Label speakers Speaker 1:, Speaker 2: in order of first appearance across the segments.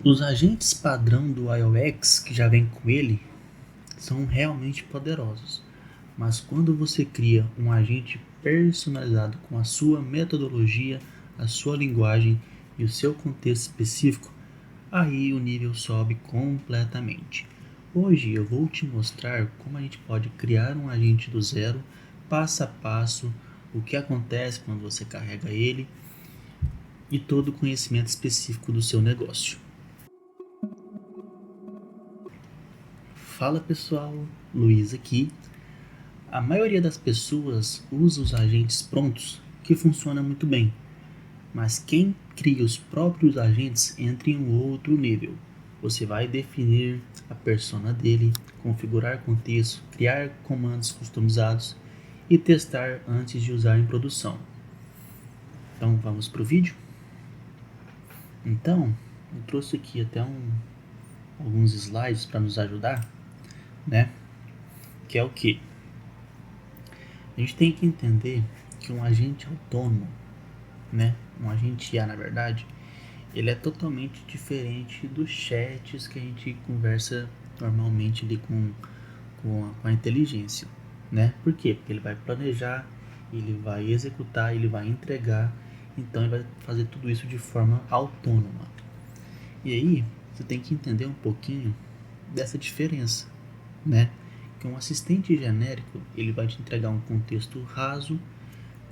Speaker 1: Os agentes padrão do iOS que já vem com ele são realmente poderosos, mas quando você cria um agente personalizado com a sua metodologia, a sua linguagem e o seu contexto específico, aí o nível sobe completamente. Hoje eu vou te mostrar como a gente pode criar um agente do zero, passo a passo, o que acontece quando você carrega ele e todo o conhecimento específico do seu negócio. Fala pessoal, Luiz aqui. A maioria das pessoas usa os agentes prontos, que funciona muito bem, mas quem cria os próprios agentes entra em um outro nível. Você vai definir a persona dele, configurar contexto, criar comandos customizados e testar antes de usar em produção. Então vamos para o vídeo? Então, eu trouxe aqui até alguns slides para nos ajudar, né? Que é o que? A gente tem que entender que um agente autônomo, né? Um agente IA, na verdade, ele é totalmente diferente dos chats que a gente conversa normalmente ali com a inteligência, né? Por quê? Porque ele vai planejar, ele vai executar, ele vai entregar, então ele vai fazer tudo isso de forma autônoma. E aí, você tem que entender um pouquinho dessa diferença, né? Que um assistente genérico, ele vai te entregar um contexto raso,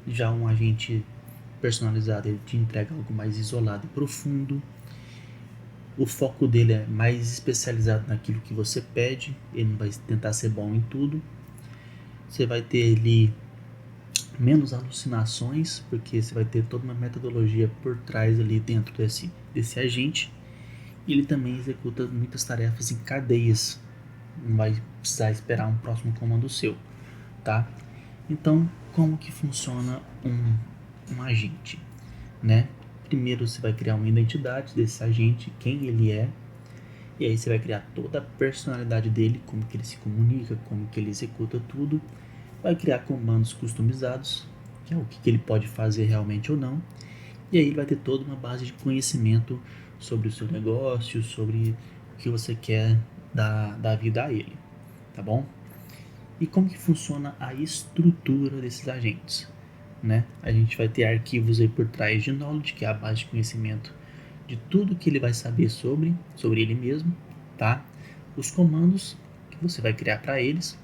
Speaker 1: já um agente personalizado, ele te entrega algo mais isolado e profundo. O foco dele é mais especializado naquilo que você pede, ele não vai tentar ser bom em tudo. Você vai ter ali menos alucinações, porque você vai ter toda uma metodologia por trás ali dentro desse agente. E ele também executa muitas tarefas em cadeias, não vai precisar esperar um próximo comando seu, tá? Então, como que funciona um agente, né? Primeiro você vai criar uma identidade desse agente, quem ele é, e aí você vai criar toda a personalidade dele, como que ele se comunica, como que ele executa tudo. Vai criar comandos customizados, que é o que ele pode fazer realmente ou não. E aí ele vai ter toda uma base de conhecimento sobre o seu negócio, sobre o que você quer dar vida a ele, tá bom? E como que funciona a estrutura desses agentes, né? A gente vai ter arquivos aí por trás de knowledge, que é a base de conhecimento de tudo que ele vai saber sobre ele mesmo, tá? Os comandos que você vai criar para eles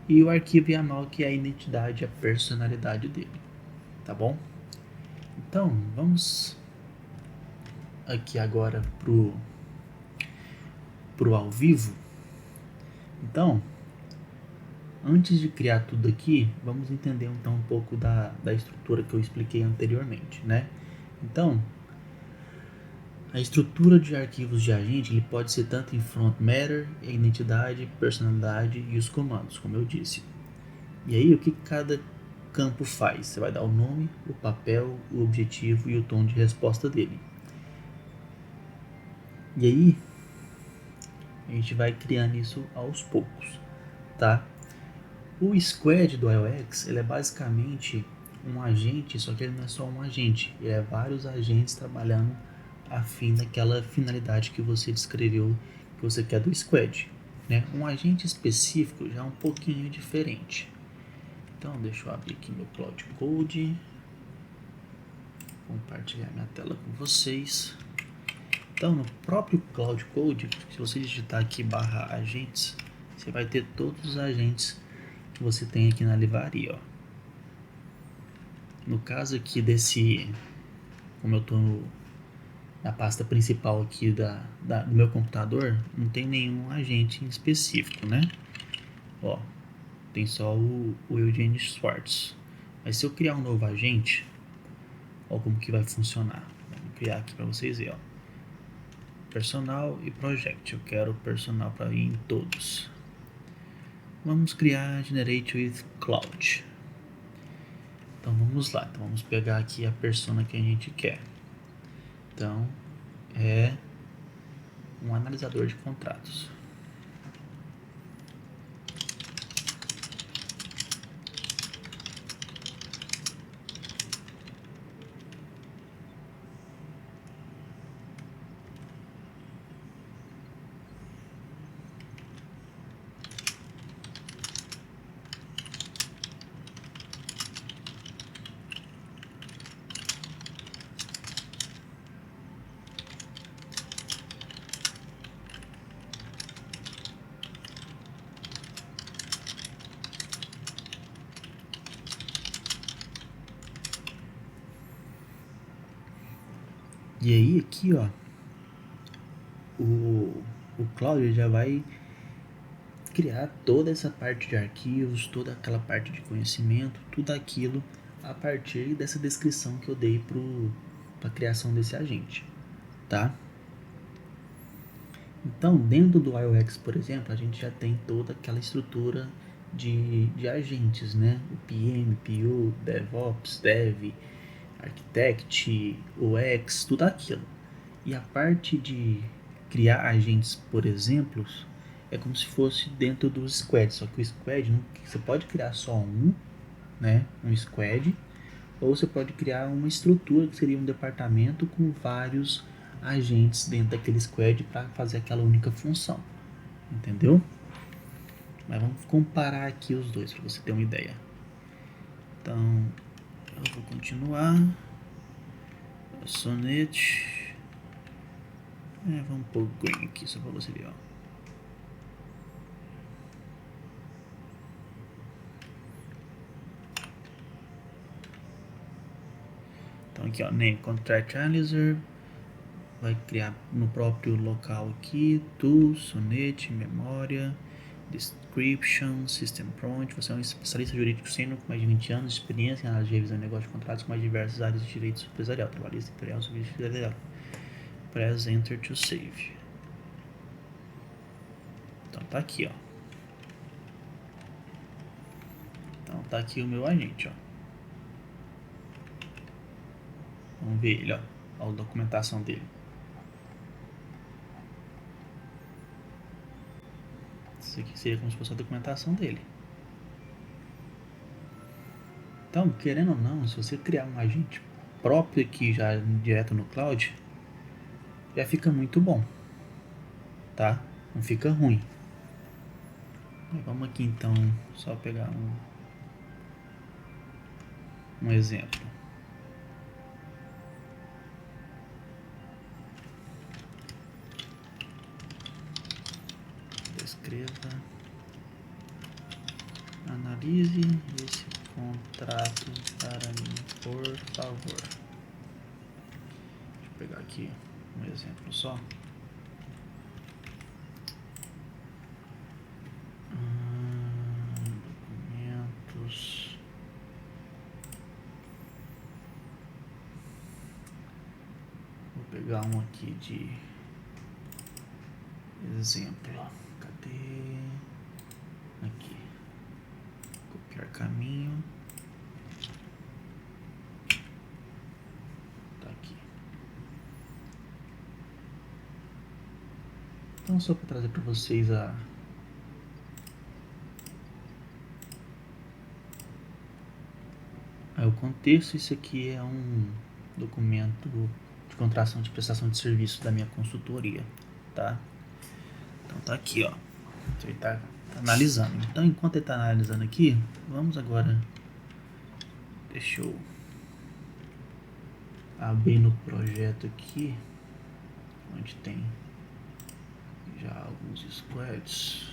Speaker 1: e o arquivo YAML, que é a identidade, a personalidade dele, tá bom? Então, vamos aqui agora pro ao vivo. Então, antes de criar tudo aqui, vamos entender então um pouco da estrutura que eu expliquei anteriormente, né? Então, a estrutura de arquivos de agente ele pode ser tanto em front matter, a identidade, personalidade e os comandos, como eu disse. E aí, o que cada campo faz? Você vai dar o nome, o papel, o objetivo e o tom de resposta dele. E aí, a gente vai criando isso aos poucos, tá? O Squad do iOS, ele é basicamente um agente, só que ele não é só um agente, ele é vários agentes trabalhando a fim daquela finalidade que você descreveu que você quer do Squad, né? Um agente específico já é um pouquinho diferente. Então, deixa eu abrir aqui meu Cloud Code, compartilhar minha tela com vocês. Então, no próprio Cloud Code, se você digitar aqui /agentes, você vai ter todos os agentes que você tem aqui na livraria, ó. No caso aqui como eu estou na pasta principal aqui do meu computador, não tem nenhum agente em específico, né? Ó, tem só o Eugene Schwartz. Mas se eu criar um novo agente, ó como que vai funcionar. Vou criar aqui para vocês verem, ó. Personal e Project. Eu quero personal para ir em todos. Vamos criar Generate with Cloud. Então vamos lá. Então vamos pegar aqui a persona que a gente quer. Então é um analisador de contratos. E aí aqui, ó, o Cloud já vai criar toda essa parte de arquivos, toda aquela parte de conhecimento, tudo aquilo a partir dessa descrição que eu dei para a criação desse agente, tá? Então, dentro do IOX, por exemplo, a gente já tem toda aquela estrutura de agentes, né? O PM, PO, DevOps, Dev, Architect, UX, tudo aquilo. E a parte de criar agentes, por exemplo, é como se fosse dentro do squad, só que o squad você pode criar só um, né, um squad, ou você pode criar uma estrutura que seria um departamento com vários agentes dentro daquele squad para fazer aquela única função, entendeu? Mas vamos comparar aqui os dois para você ter uma ideia. Então, eu vou continuar. Sonnet. Vamos pôr green aqui só para você ver, ó. Então aqui, ó, name contract analyzer, vai criar no próprio local aqui, tools, Sonnet, memória, description, system prompt. Você é um especialista jurídico sênior com mais de 20 anos de experiência em análise de revisão de negócio de contratos com mais diversas áreas de direito empresarial, trabalhista, imperial, civil e federal. Press enter to save. Então tá aqui, ó. Então tá aqui o meu agente, ó. Vamos ver ele, ó. Olha a documentação dele. Isso aqui seria como se fosse a documentação dele. Então, querendo ou não, se você criar um agente próprio aqui já direto no cloud, já fica muito bom, tá? Não fica ruim. Vamos aqui então só pegar um exemplo. Descreva, analise esse contrato para mim, por favor. Deixa eu pegar aqui um exemplo só. Documentos. Vou pegar um aqui de exemplo. Cadê? Aqui. Copiar caminho. Tá aqui. Então, só para trazer para vocês o contexto, isso aqui é um documento de contratação de prestação de serviço da minha consultoria, tá? Então tá aqui, ó. Ele tá analisando. Então, enquanto ele tá analisando aqui, vamos agora. Deixa eu abrir no projeto aqui, onde tem já alguns squads.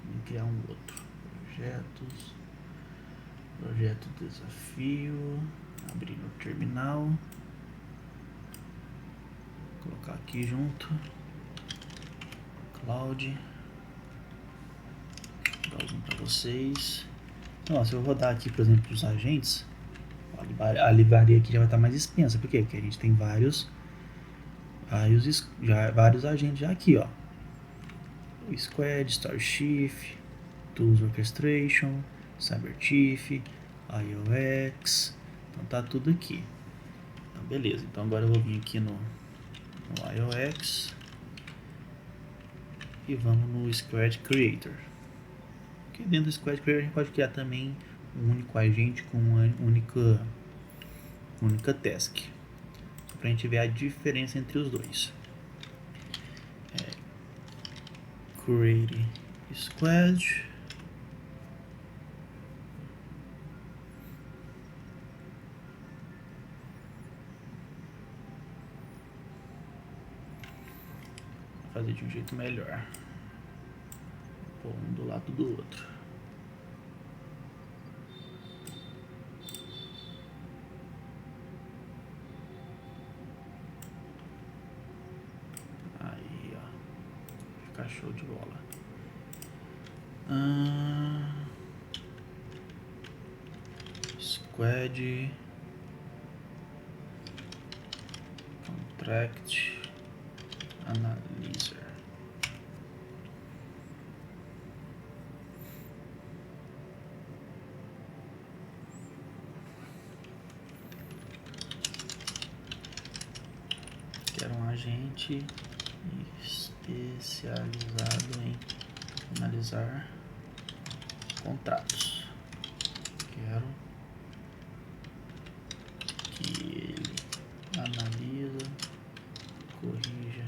Speaker 1: Vou criar um outro. Projeto desafio. Abrir no terminal. Colocar aqui junto. Cloud. Vou dar um para vocês. Então, se eu rodar aqui, por exemplo, os agentes, a livraria aqui já vai estar mais extensa. Por quê? Porque a gente tem vários agentes já aqui, ó. O Squad, Star Chief, Tools Orchestration, Cyber Chief, IOX. Então tá tudo aqui. Então, beleza. Então agora eu vou vir aqui no IOX e vamos no Squad Creator. Aqui dentro do Squad Creator a gente pode criar também um único agente com uma única task. Só pra gente ver a diferença entre os dois. Create Squad. Vou fazer de um jeito melhor. Vou pôr um do lado do outro. ficar show de bola. Squad Contract Analyzer. Quero um agente especializado em analisar contratos. Quero que ele analisa, corrija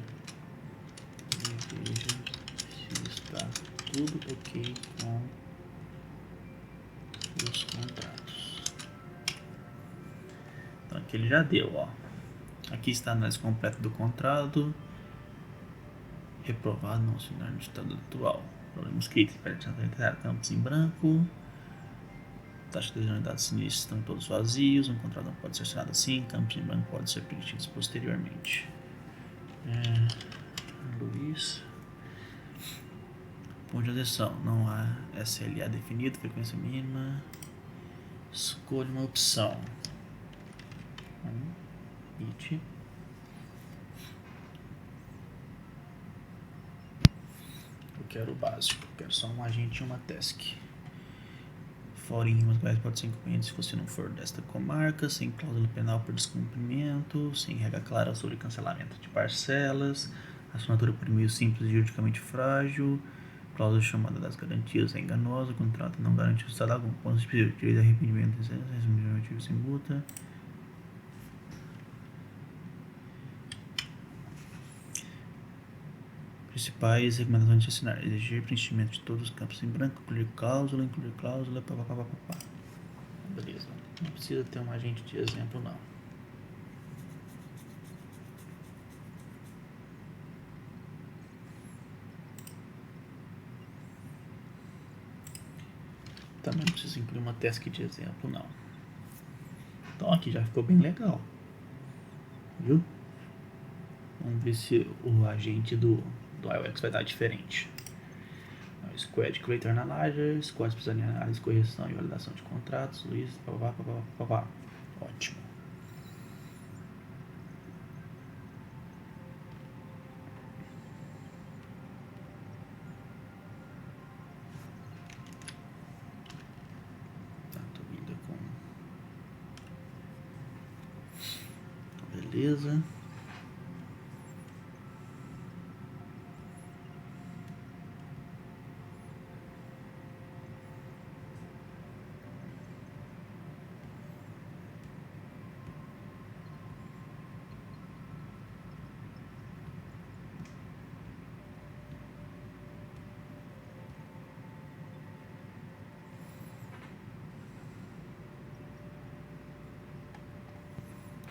Speaker 1: e veja se está tudo ok com os contratos. Então aqui ele já deu, ó. Aqui está a análise completa do contrato. Reprovado, não assinar no estado atual. Problemas críticos, campos em branco. Taxa de unidades sinistras estão todos vazios. Um contrato não pode ser assinado assim. Campos em branco podem ser preenchidos posteriormente. Luiz. Ponto de adesão. Não há SLA definido. Frequência mínima. Escolha uma opção. It. Eu quero o básico. Eu quero só um agente e uma task. Fora em rimas quais pode ser inconveniente se você não for desta comarca, sem cláusula penal por descumprimento, sem regra clara sobre cancelamento de parcelas, assinatura por e-mail simples e juridicamente frágil, cláusula chamada das garantias é enganosa, contrato não garante o estado algum, pontos de direito de arrependimento sem multa. Principais recomendações de assinar: exigir preenchimento de todos os campos em branco, incluir cláusula, papapá. Beleza, não precisa ter um agente de exemplo não. Também não precisa incluir uma task de exemplo não. Então aqui já ficou bem legal, viu? Vamos ver se o agente do iOS vai dar diferente. Squad Creator Analyzer, Squad especializado em análise, correção e validação de contratos, Luiz, papapá. Ótimo. Tá, tô indo com... Beleza.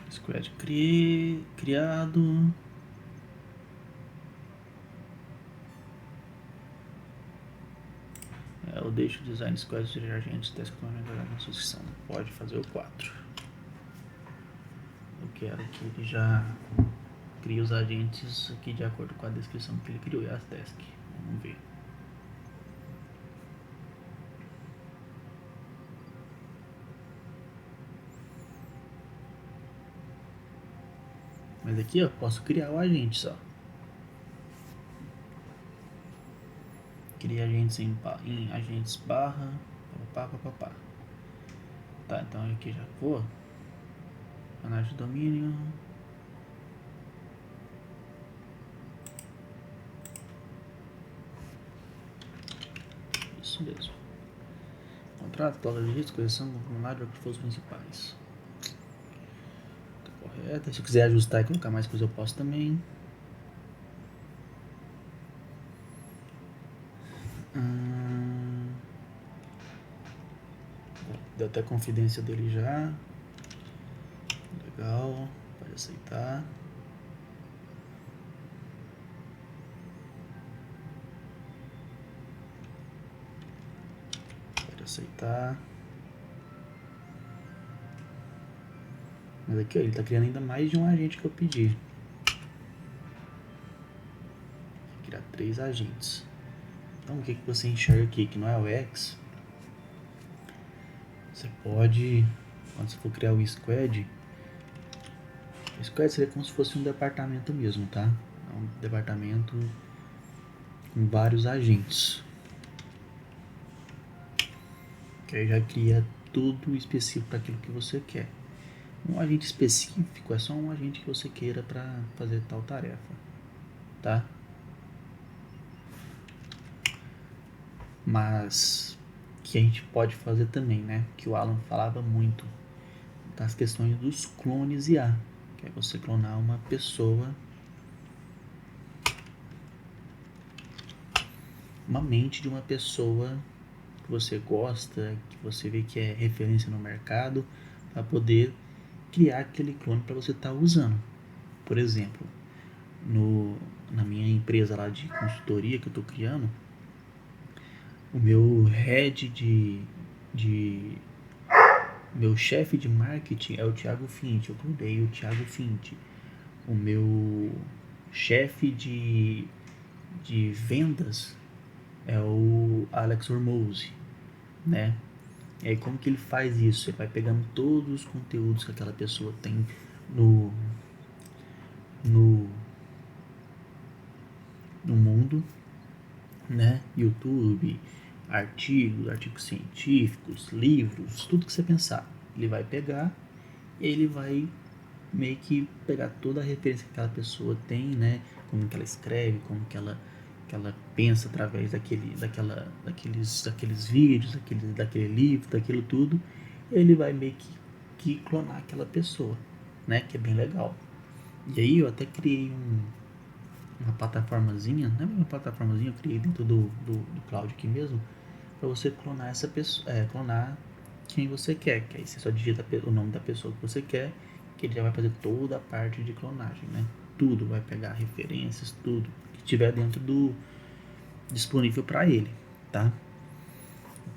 Speaker 1: Squad criado. Eu deixo o design squad de agentes teste com a subscrição. Pode fazer o 4. Eu quero que ele já crie os agentes aqui de acordo com a descrição que ele criou e as tasks. Vamos ver. Mas aqui eu posso criar o agente só. Cria agentes em agentes barra papapá. Tá, então aqui já vou. Análise de domínio. Isso mesmo. Contrato, cláusula de risco, correção, formulário para os principais. Tá correto. Se eu quiser ajustar e colocar mais coisa eu posso também. Deu até a confidência dele já. Legal. Pode aceitar. Pode aceitar. Mas aqui ó, ele tá criando ainda mais de um agente que eu pedi. criar 3 agentes. Então o que você enxerga aqui que no iOS, você pode, quando você for criar o squad seria como se fosse um departamento mesmo, tá? É um departamento com vários agentes. Que aí já cria tudo específico para aquilo que você quer. Um agente específico é só um agente que você queira para fazer tal tarefa, tá? Mas que a gente pode fazer também, né? Que o Alan falava muito das questões dos clones IA, que é você clonar uma pessoa, uma mente de uma pessoa que você gosta, que você vê que é referência no mercado, para poder criar aquele clone para você estar usando. Por exemplo, na minha empresa lá de consultoria que eu estou criando, o meu head meu chefe de marketing é o Thiago Fint, eu clonei o Thiago Fint. O meu chefe de vendas é o Alex Hormozzi, né? E aí como que ele faz isso? Ele vai pegando todos os conteúdos que aquela pessoa tem no mundo, né? YouTube, artigos científicos, livros, tudo que você pensar. Ele vai pegar e ele vai meio que pegar toda a referência que aquela pessoa tem, né? Como que ela escreve, como que ela pensa através daqueles vídeos, daquele livro, daquilo tudo. Ele vai meio que clonar aquela pessoa, né? Que é bem legal. E aí eu até criei uma plataformazinha, não é uma plataformazinha, eu criei dentro do cloud aqui mesmo, para você clonar essa pessoa, clonar quem você quer, que aí você só digita o nome da pessoa que você quer, que ele já vai fazer toda a parte de clonagem, né? Tudo, vai pegar referências, tudo que tiver dentro do disponível para ele, tá?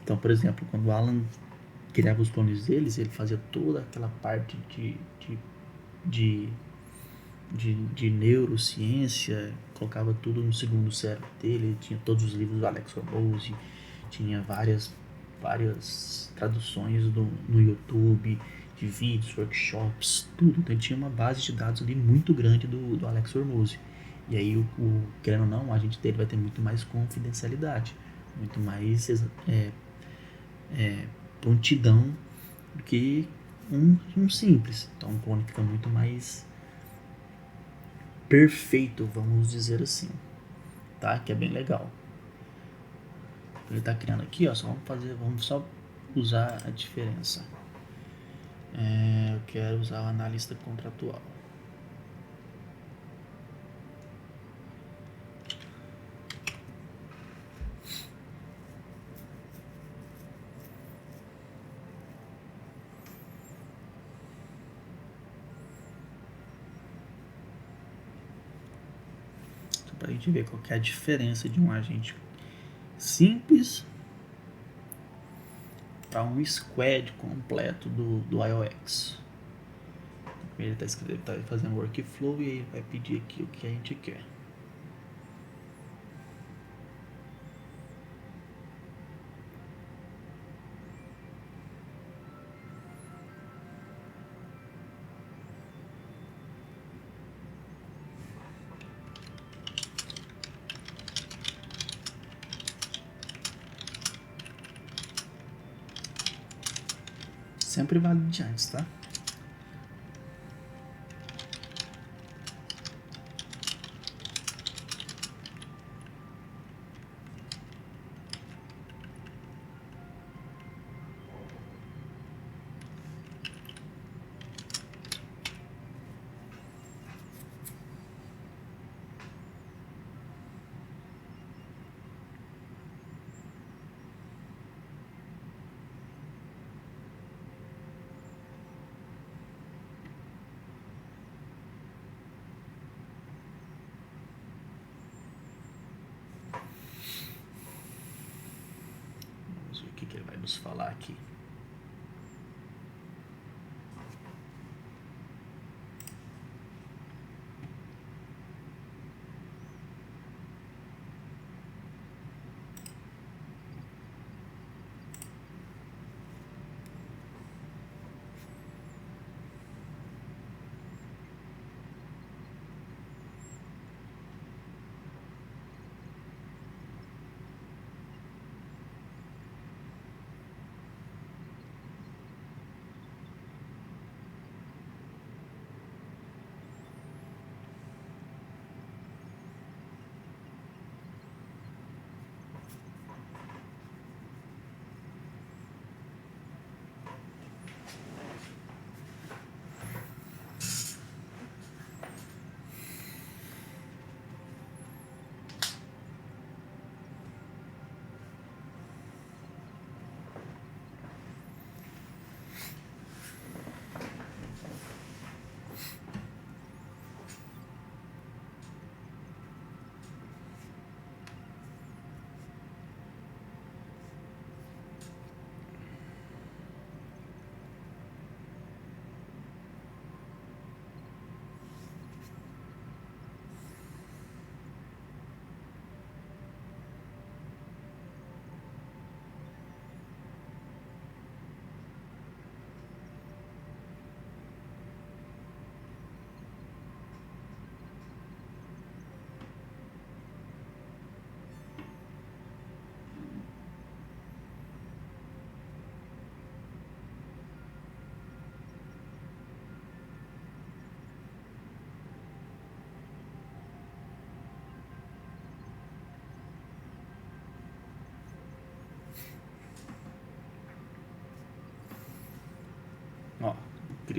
Speaker 1: Então, por exemplo, quando o Alan criava os clones deles, ele fazia toda aquela parte de, de neurociência, colocava tudo no segundo cérebro dele, ele tinha todos os livros do Alex Hormozzi, tinha várias traduções no YouTube, de vídeos, workshops, tudo. Então ele tinha uma base de dados ali muito grande do Alex Hormozzi. E aí, querendo ou não, a gente dele vai ter muito mais confidencialidade, muito mais prontidão do que um simples. Então o clone fica muito mais perfeito, vamos dizer assim, tá? Que é bem legal. Ele tá criando aqui, ó, vamos só usar a diferença. Eu quero usar o analista contratual. Então, para a gente ver qual que é a diferença de um agente simples para um squad completo do iOS. Ele está escrevendo, tá fazendo workflow e aí vai pedir aqui o que a gente quer. Sempre vale de antes, tá? Vamos ver o que ele vai nos falar aqui.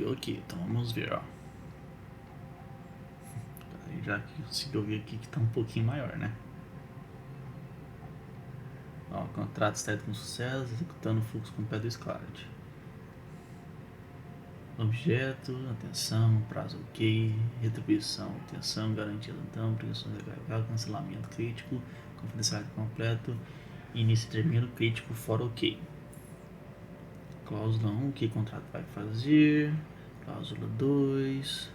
Speaker 1: criou aqui, então vamos ver, ó. Já conseguiu ver aqui que tá um pouquinho maior, né? Ó, contrato estático com sucesso, executando o fluxo com o pé do Scaled. Objeto, atenção, prazo ok, retribuição, atenção, garantia então, obrigações legal, cancelamento crítico, confidencialidade completo, início e termino crítico fora ok. Cláusula 1, o que o contrato vai fazer, cláusula 2,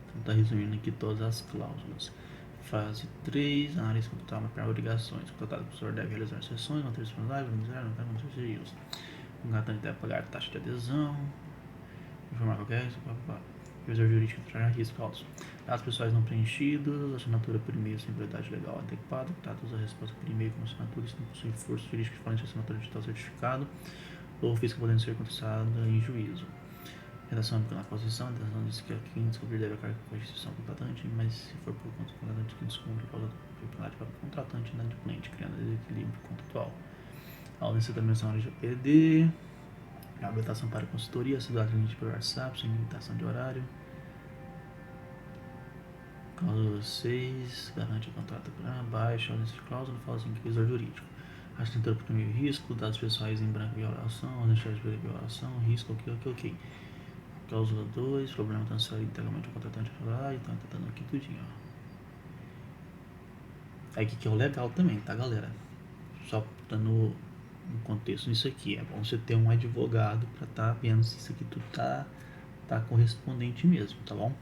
Speaker 1: então tá resumindo aqui todas as cláusulas. Fase 3, análise contratual, mapear obrigações. O contratado professor deve realizar sessões, manter disponibilidade, organizar, não manter serviços. O contratante deve pagar taxa de adesão, informar qualquer revisor jurídico tratar risco altos. Dados pessoais não preenchidos, assinatura por e-mail sem prioridade legal adequada, contratos a resposta por e-mail com assinatura se não possui força jurídica diferente de assinatura digital certificado, ou fiscal podendo ser contestada em juízo. Redação na posição, redação diz que quem descobrir deve arcar com a instituição contratante, mas se for por conta do contratante que descumpre a causa penalidade para o contratante e inadimplente, criando desequilíbrio contratual. A ausência da menção LGPD, a habilitação para consultoria, cidade limite por WhatsApp, sem limitação de horário. Cláusula 6, garante o contrato para baixa, ausência de cláusula, fala assim, revisor jurídico. Assinatura por meio risco, dados pessoais em branco violação, ausência de violação, risco, ok. Cláusula 2, problema transferido integralmente ao contratante. Então tá dando aqui tudinho, ó. Aí que é o legal também, tá, galera? Só dando um contexto nisso aqui. É bom você ter um advogado pra tá vendo se isso aqui tudo tá correspondente mesmo, tá bom?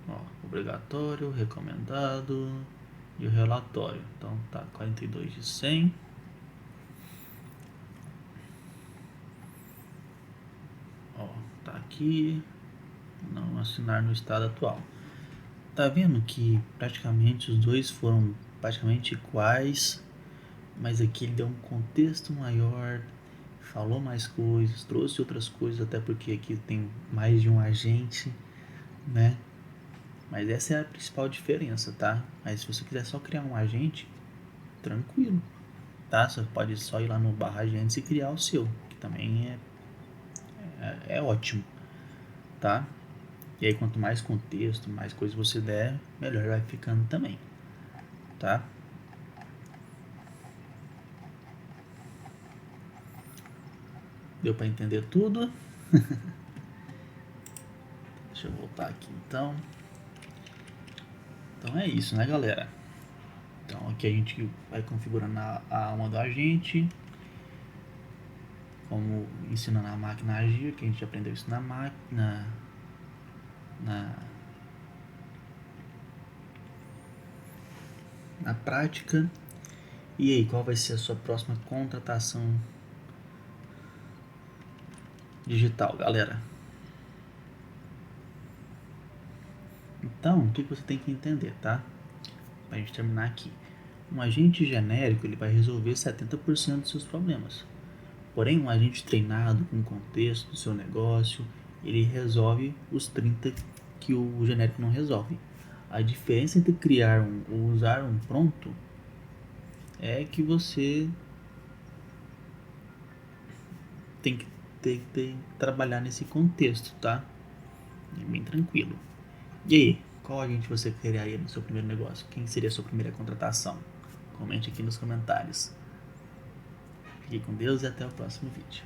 Speaker 1: Ó, obrigatório, recomendado e o relatório. Então tá 42 de 100. Ó, tá aqui, não assinar no estado atual. Tá vendo que praticamente os dois foram praticamente iguais, mas aqui ele deu um contexto maior, falou mais coisas, trouxe outras coisas, até porque aqui tem mais de um agente, né? Mas essa é a principal diferença, tá? Mas se você quiser só criar um agente, tranquilo, tá? Você pode só ir lá no barra agentes e criar o seu, que também é ótimo, tá? E aí quanto mais contexto, mais coisas você der, melhor vai ficando também, tá? Deu para entender tudo? Deixa eu voltar aqui então. Então é isso, né, galera? Então aqui a gente vai configurando a alma do agente, como ensinando a máquina a agir, que a gente aprendeu isso na máquina, na prática. E aí, qual vai ser a sua próxima contratação digital, galera? Então, o que você tem que entender, tá? Pra gente terminar aqui. Um agente genérico, ele vai resolver 70% dos seus problemas. Porém, um agente treinado com o contexto do seu negócio, ele resolve os 30 que o genérico não resolve. A diferença entre criar ou usar um pronto é que você tem que trabalhar nesse contexto, tá? É bem tranquilo. E aí, qual agente você criaria no seu primeiro negócio? Quem seria a sua primeira contratação? Comente aqui nos comentários. Fique com Deus e até o próximo vídeo.